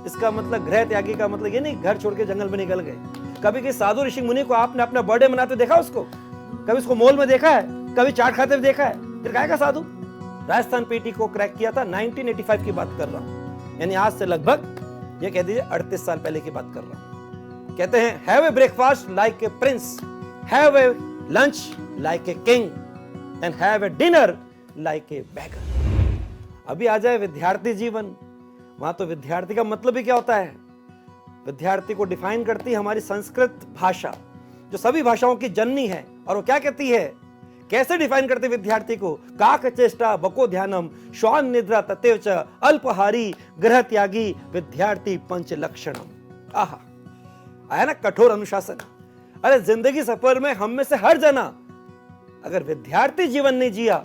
इसका मतलब गृह त्यागी का मतलब ये नहीं घर छोड़ के जंगल में निकल गए। कभी किसी साधु ऋषि मुनि को आपने अपना बर्थडे मनाते देखा? उसको कभी उसको मॉल में देखा है? कभी चाट खाते हुए देखा है? फिर काहे का साधु? राजस्थान पीटी को क्रैक किया था 1985 की बात कर रहा हूं, यानी आज से लगभग ये कह दीजिए 38 साल पहले की बात कर रहा हूं। कहते हैं have a breakfast like a Prince, have a lunch like a king and have a dinner like a bagger. अभी आ जाए विद्यार्थी जीवन, वहां तो विद्यार्थी का मतलब ही क्या होता है? विद्यार्थी को डिफाइन करती है हमारी संस्कृत भाषा, जो सभी भाषाओं की जननी है। और वो क्या कहती है, कैसे डिफाइन करते विद्यार्थी को? काक चेष्टा बको ध्यानम श्वान निद्रा ततेव च अल्पहारी गृह त्यागी विद्यार्थी पंच लक्षणम। आहा, आया ना कठोर अनुशासन। अरे जिंदगी सफर में हम में से हर जना अगर विद्यार्थी जीवन नहीं जिया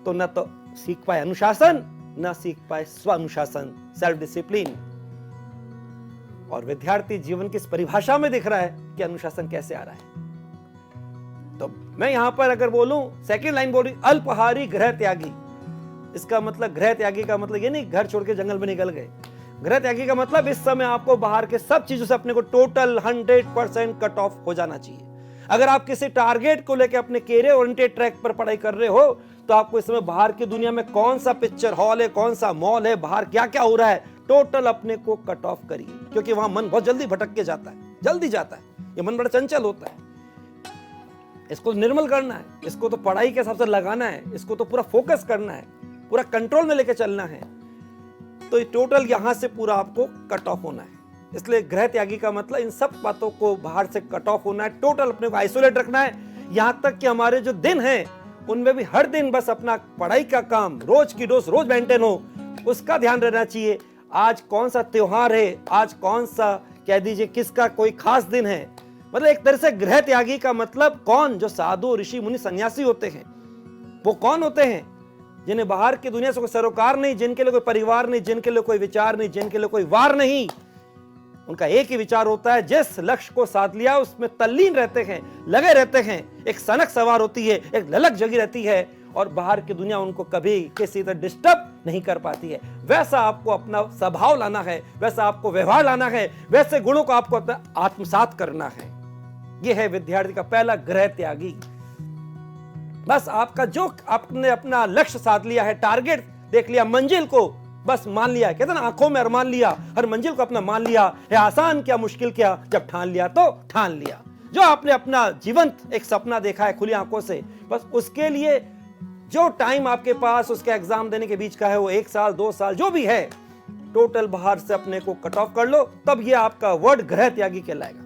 तो न तो सीख पाए अनुशासन, न सीख पाए स्व अनुशासन, सेल्फ डिसिप्लिन। और विद्यार्थी जीवन की इस परिभाषा में दिख रहा है कि अनुशासन कैसे आ रहा है। तो मैं यहां पर अगर बोलूं, सेकंड लाइन बोली अल्पहारी गृह त्यागी, इसका मतलब गृह त्यागी का मतलब ये नहीं घर छोड़ के जंगल में निकल गए। गृह त्यागी का मतलब इस समय आपको बाहर के सब चीजों से अपने को टोटल 100% कट ऑफ हो जाना चाहिए। अगर आप किसी टारगेट को लेकर अपने कैरियर ओरिएंटेड ट्रैक पर पढ़ाई कर रहे हो तो आपको इस समय बाहर की दुनिया में कौन सा पिक्चर हॉल है, कौन सा मॉल है, बाहर क्या क्या हो रहा है, टोटल अपने को कट ऑफ करिए। क्योंकि वहां मन बहुत जल्दी भटक के जाता है, जल्दी जाता है। ये मन बड़ा चंचल होता है, इसको निर्मल करना है, इसको तो पढ़ाई के हिसाब से लगाना है, इसको तो पूरा फोकस करना है, पूरा कंट्रोल में लेके चलना है। तो ये टोटल यहां से पूरा आपको कट ऑफ होना है। इसलिए गृह त्यागी का मतलब इन सब बातों को बाहर से कट ऑफ होना है, टोटल अपने को आइसोलेट रखना है। यहां तक कि हमारे जो दिन हैं उनमें भी हर दिन बस अपना पढ़ाई का काम, रोज की डोज रोज मेंटेन हो, उसका ध्यान रहना चाहिए। आज कौन सा त्योहार है, आज कौन सा कह दीजिए किसका कोई खास दिन है। मतलब एक तरह से गृह त्यागी का मतलब कौन? जो साधु ऋषि मुनि सन्यासी होते हैं। वो कौन होते हैं? जिन्हें बाहर की दुनिया से कोई सरोकार नहीं, जिनके लिए कोई परिवार नहीं, जिनके लिए कोई विचार नहीं, जिनके लिए कोई वार नहीं। उनका एक ही विचार होता है, जिस लक्ष्य को साध लिया उसमें तल्लीन रहते हैं, लगे रहते हैं। एक सनक सवार होती है, एक ललक जगी रहती है और बाहर की दुनिया उनको कभी किसी तरह डिस्टर्ब नहीं कर पाती है। वैसा आपको अपना स्वभाव लाना है, वैसा आपको व्यवहार लाना है, वैसे गुणों को आपको अपना आत्मसात करना है। यह है विद्यार्थी का पहला गृह त्यागी। बस आपका जो आपने अपना लक्ष्य साध लिया है, टारगेट देख लिया, मंजिल को बस मान लिया, कहते ना आंखों में अरमान लिया, हर मंजिल को अपना मान लिया है। आसान क्या मुश्किल क्या, जब ठान लिया तो ठान लिया। जो आपने अपना जीवंत एक सपना देखा है खुली आंखों से, बस उसके लिए जो टाइम आपके पास उसके एग्जाम देने के बीच का है, वो 1 साल 2 साल जो भी है, टोटल बाहर से अपने को कट ऑफ कर लो। तब ये आपका वर्ड गृह त्यागी कहलाएगा।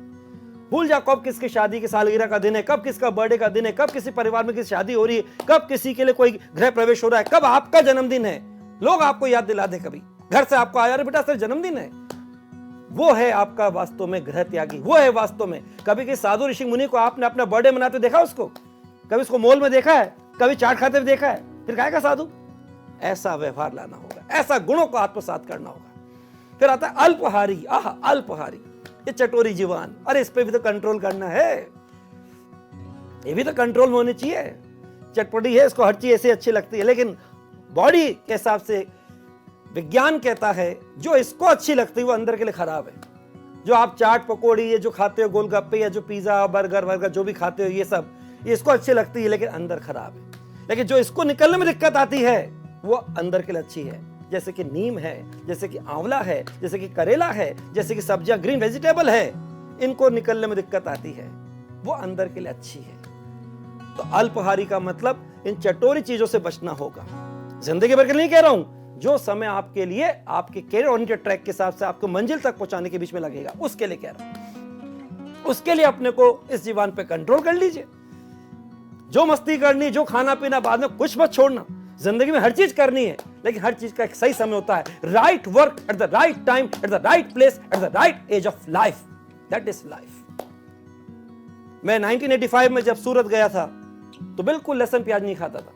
भूल जाओ कब किसकी शादी की सालगिरह का दिन है, कब किसका बर्थडे का दिन है, कब किसी परिवार में किसी शादी हो रही है, कब किसी के लिए कोई गृह प्रवेश हो रहा है, कब आपका जन्मदिन है। लोग आपको याद दिला दे, कभी घर से आपको आया, बेटा सर जन्मदिन है। वो है आपका वास्तव में गृह त्यागी, वो है वास्तव में। कभी किसी साधु ऋषि मुनि को आपने अपना बर्थडे मनाते देखा? उसको कभी उसको मॉल में देखा है? कभी चाट खाते हुए देखा है? फिर काहे का साधु? ऐसा व्यवहार लाना होगा, ऐसा गुणों को आत्मसात करना होगा। फिर आता है अल्पहारी। आह, अल्पहारी, ये चटोरी जीवन। अरे इस पे भी तो कंट्रोल करना है, ये भी तो कंट्रोल में होनी चाहिए। चटपटी है, इसको हर चीज ऐसी अच्छी लगती है, लेकिन बॉडी के हिसाब से विज्ञान कहता है जो इसको अच्छी लगती है वो अंदर के लिए खराब है। जो आप चाट पकौड़ी ये जो खाते हो, गोलगप्पे या जो पिज्जा बर्गर वर्गर जो भी खाते हो, ये सब ये इसको अच्छी लगती है लेकिन अंदर खराब है। लेकिन जो इसको निकलने में दिक्कत आती है वो अंदर के लिए अच्छी है। जैसे कि नीम है, जैसे कि आंवला है, जैसे कि करेला है, जैसे कि सब्जियां ग्रीन वेजिटेबल है, इनको निकलने में दिक्कत आती है, वो अंदर के लिए अच्छी है। तो अल्पहारी का मतलब इन चटोरी चीजों से बचना होगा। जिंदगी भर के लिए नहीं कह रहा हूं, जो समय आपके लिए आपके कैरियर ओरिएंटेड ट्रैक के हिसाब से आपको मंजिल तक पहुंचाने के बीच में लगेगा, उसके लिए कह रहा हूं। उसके लिए अपने को इस जीवन पे कंट्रोल कर लीजिए। जो मस्ती करनी, जो खाना पीना, बाद में कुछ मत छोड़ना। जिंदगी में हर चीज करनी है, लेकिन हर चीज का एक सही समय होता है। Right work at the right time, at the right place, at the right age of life, that is life. मैं 1985 में जब सूरत गया था तो बिल्कुल लहसुन प्याज नहीं खाता था।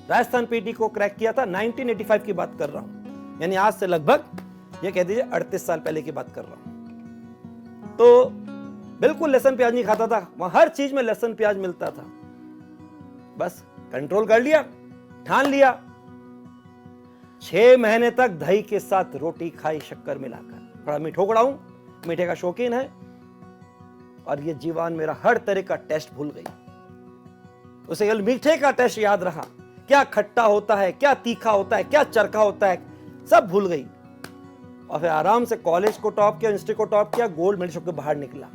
राजस्थान पीटी को क्रैक किया था 1985 की बात कर रहा हूं, यानी आज से लगभग ये कह दीजिए 38 साल पहले की बात कर रहा हूं। तो बिल्कुल लहसुन प्याज नहीं खाता था, वहां हर चीज में लहसुन प्याज मिलता था। बस कंट्रोल कर लिया, ठान लिया। 6 महीने तक दही के साथ रोटी खाई शक्कर मिलाकर। बड़ा मीठोकड़ा हूं, मीठे का शौकीन है, और ये जीवान मेरा हर तरह का टेस्ट भूल गई। उसे केवल मीठे का टेस्ट याद रहा, क्या खट्टा होता है, क्या तीखा होता है, क्या चरखा होता है, सब भूल गई। और फिर आराम से कॉलेज को टॉप किया, इंस्टीट्यूट को टॉप किया, गोल्ड मेडल होकर बाहर निकला।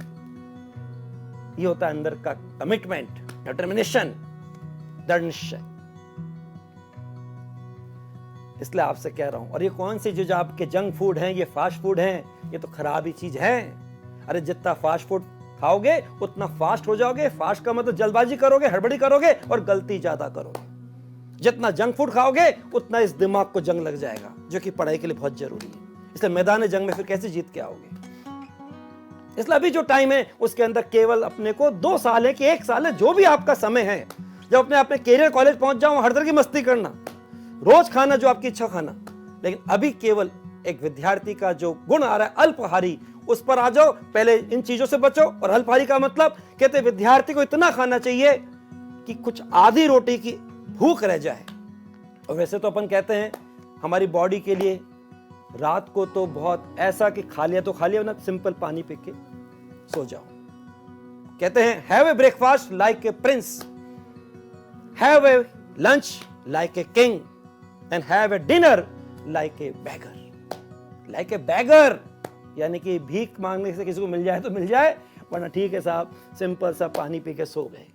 ये होता है अंदर का कमिटमेंट, डिटर्मिनेशन, दृढ़ निश्चय। इसलिए आपसे कह रहा हूं, और ये कौन सी जो आपके जंक फूड हैं, ये फास्ट फूड हैं, ये तो खराब ही चीज है। अरे जितना फास्ट फूड खाओगे उतना फास्ट हो जाओगे। फास्ट का मतलब जल्दबाजी करोगे, हड़बड़ी करोगे और गलती ज्यादा करोगे। जितना जंक फूड खाओगे उतना इस दिमाग को जंग लग जाएगा, जो कि पढ़ाई के लिए बहुत जरूरी है। इसलिए मैदान जंग में फिर कैसे जीत के आओगे? इसलिए अभी जो टाइम है उसके अंदर केवल अपने को 2 साल है कि 1 साल है, जो भी आपका समय है, जब अपने कैरियर कॉलेज पहुंच जाओ, हर तरह की मस्ती करना, रोज खाना जो आपकी इच्छा खाना। लेकिन अभी केवल एक विद्यार्थी का जो गुण आ रहा है अल्पाहारी, उस पर आ जाओ। पहले इन चीजों से बचो। और अल्पाहारी का मतलब कहते विद्यार्थी को इतना खाना चाहिए कि कुछ आधी रोटी की भूख रह जाए। और वैसे तो अपन कहते हैं हमारी बॉडी के लिए रात को तो बहुत ऐसा कि खा लिया तो खा लिया, ना सिंपल पानी पी के सो जाओ। कहते हैं have a breakfast like a Prince, have a lunch like a king, and have a dinner like a bagger. Like a bagger यानी कि भीख मांगने से किसी को मिल जाए तो मिल जाए, वरना ठीक है साहब, सिंपल सा पानी पी के सो गए।